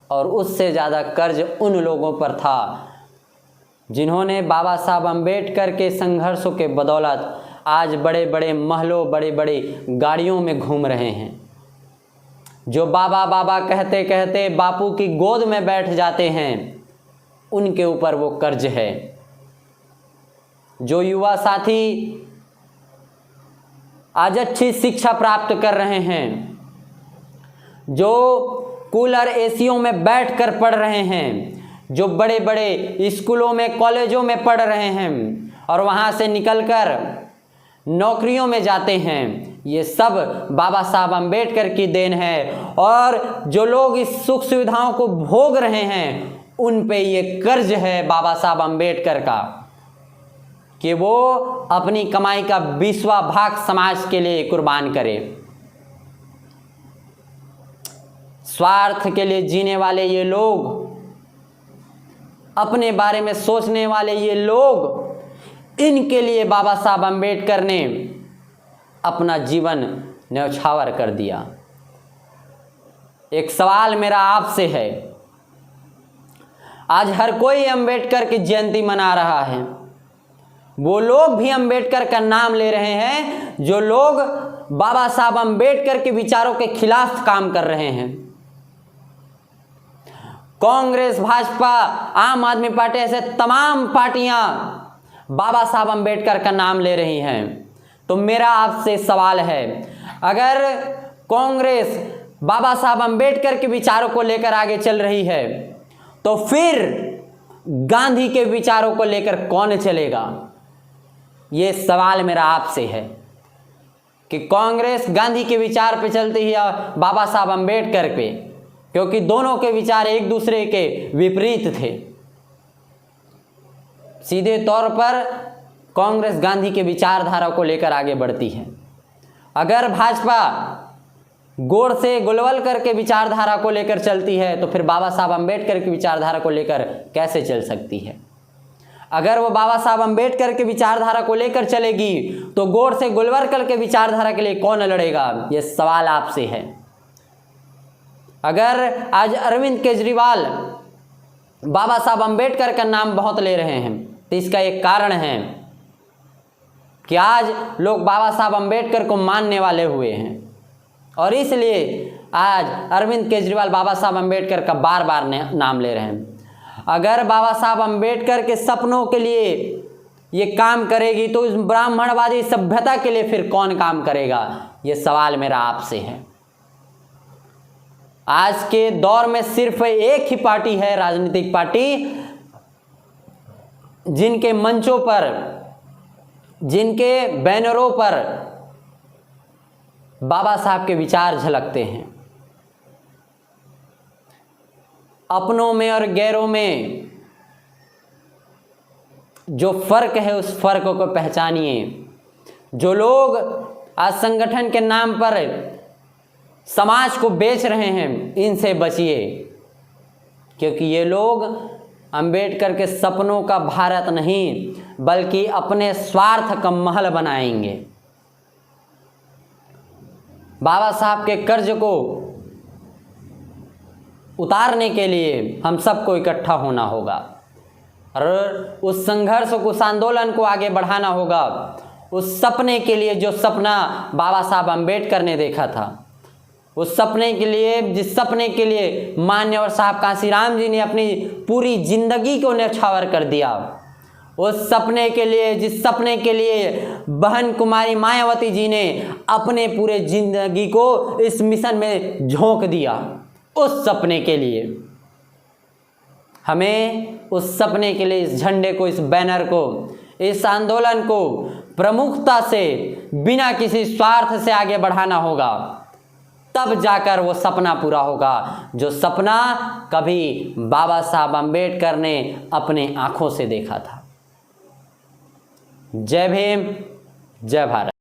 और उससे ज़्यादा कर्ज उन लोगों पर था जिन्होंने बाबा साहब अम्बेडकर के संघर्षों के बदौलत आज बड़े बड़े महलों, बड़े बड़े गाड़ियों में घूम रहे हैं, जो बाबा बाबा कहते कहते बापू की गोद में बैठ जाते हैं, उनके ऊपर वो कर्ज है। जो युवा साथी आज अच्छी शिक्षा प्राप्त कर रहे हैं, जो कूलर एसियों में बैठकर पढ़ रहे हैं, जो बड़े बड़े स्कूलों में कॉलेजों में पढ़ रहे हैं और वहाँ से निकलकर नौकरियों में जाते हैं, ये सब बाबा साहब अम्बेडकर की देन है। और जो लोग इस सुख सुविधाओं को भोग रहे हैं, उन पे ये कर्ज है बाबा साहब अम्बेडकर का कि वो अपनी कमाई का 20वां भाग समाज के लिए कुर्बान करे। स्वार्थ के लिए जीने वाले ये लोग, अपने बारे में सोचने वाले ये लोग, इनके लिए बाबा साहब अम्बेडकर ने अपना जीवन न्यौछावर कर दिया। एक सवाल मेरा आपसे है, आज हर कोई अम्बेडकर की जयंती मना रहा है, वो लोग भी अम्बेडकर का नाम ले रहे हैं जो लोग बाबा साहब अम्बेडकर के विचारों के खिलाफ काम कर रहे हैं। कांग्रेस, भाजपा, आम आदमी पार्टी, ऐसे तमाम पार्टियां बाबा साहब अम्बेडकर का नाम ले रही हैं। तो मेरा आपसे सवाल है, अगर कांग्रेस बाबा साहब अम्बेडकर के विचारों को लेकर आगे चल रही है, तो फिर गांधी के विचारों को लेकर कौन चलेगा? ये सवाल मेरा आपसे है कि कांग्रेस गांधी के विचार पे चलती है या बाबा साहब अम्बेडकर पे, क्योंकि दोनों के विचार एक दूसरे के विपरीत थे। सीधे तौर पर कांग्रेस गांधी के विचारधारा को लेकर आगे बढ़ती है। अगर भाजपा गोड़ से गुलवलकर के विचारधारा को लेकर चलती है, तो फिर बाबा साहब अम्बेडकर की विचारधारा को लेकर कैसे चल सकती है? अगर वो बाबा साहब अम्बेडकर के विचारधारा को लेकर चलेगी, तो गोड़ से गुलवलकर के विचारधारा के लिए कौन लड़ेगा? ये सवाल आपसे है। अगर आज अरविंद केजरीवाल बाबा साहब अम्बेडकर का नाम बहुत ले रहे हैं, तो इसका एक कारण है कि आज लोग बाबा साहब अम्बेडकर को मानने वाले हुए हैं, और इसलिए आज अरविंद केजरीवाल बाबा साहब अम्बेडकर का बार बार नाम ले रहे हैं। अगर बाबा साहब अम्बेडकर के सपनों के लिए ये काम करेगी, तो इस ब्राह्मणवादी सभ्यता के लिए फिर कौन काम करेगा? ये सवाल मेरा आपसे है। आज के दौर में सिर्फ एक ही पार्टी है, राजनीतिक पार्टी, जिनके मंचों पर, जिनके बैनरों पर बाबा साहब के विचार झलकते हैं। अपनों में और गैरों में जो फर्क है, उस फर्क को पहचानिए। जो लोग आज संगठन के नाम पर समाज को बेच रहे हैं, इनसे बचिए, क्योंकि ये लोग अंबेडकर के सपनों का भारत नहीं, बल्कि अपने स्वार्थ का महल बनाएंगे। बाबा साहब के कर्ज को उतारने के लिए हम सबको इकट्ठा होना होगा और उस संघर्ष को, उस आंदोलन को आगे बढ़ाना होगा। उस सपने के लिए जो सपना बाबा साहब अम्बेडकर ने देखा था, उस सपने के लिए, जिस सपने के लिए मान्यवर साहब कांशीराम जी ने अपनी पूरी जिंदगी को न्यौछावर कर दिया, उस सपने के लिए, जिस सपने के लिए बहन कुमारी मायावती जी ने अपने पूरे जिंदगी को इस मिशन में झोंक दिया, उस सपने के लिए हमें, उस सपने के लिए इस झंडे को, इस बैनर को, इस आंदोलन को प्रमुखता से, बिना किसी स्वार्थ से आगे बढ़ाना होगा। तब जाकर वो सपना पूरा होगा, जो सपना कभी बाबा साहब अम्बेडकर ने अपने आंखों से देखा था। जय भीम, जय भारत।